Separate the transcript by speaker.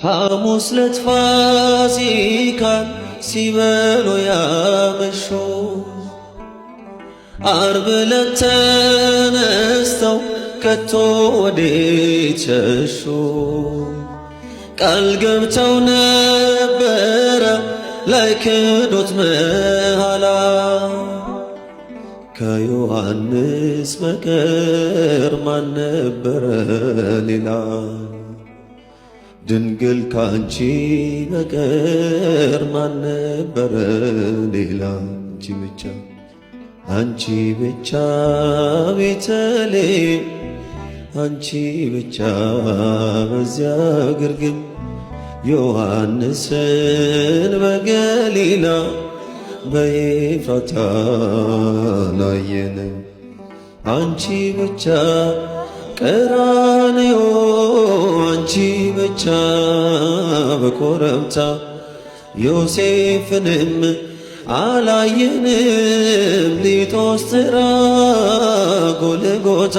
Speaker 1: ሐሙስ ዕለት ፋሲካን ሲበሉ ያመሹ ዓርብ ዕለት ተነስተው ከቶ ወዴት ሸሹ? ቃል ገብተው ነበረ ላይክዱት መሐላ ከዮሐንስ በቀር ማን ነበረ ሌላ? ድንግል ካንቺ በቀር ማን ነበረ ሌላ? አንቺ ብቻ ቤተልሔም፣ አንቺ ብቻ በዚያ ግርግም ዮሐንስን በገሊላ በኤፍራታ ላየንም። አንቺ ብቻ ቀራንዮ፣ አንቺ ብቻ በኮረብታ ዮሴፍንም አላየንም ሊጦስትራ ጎልጎታ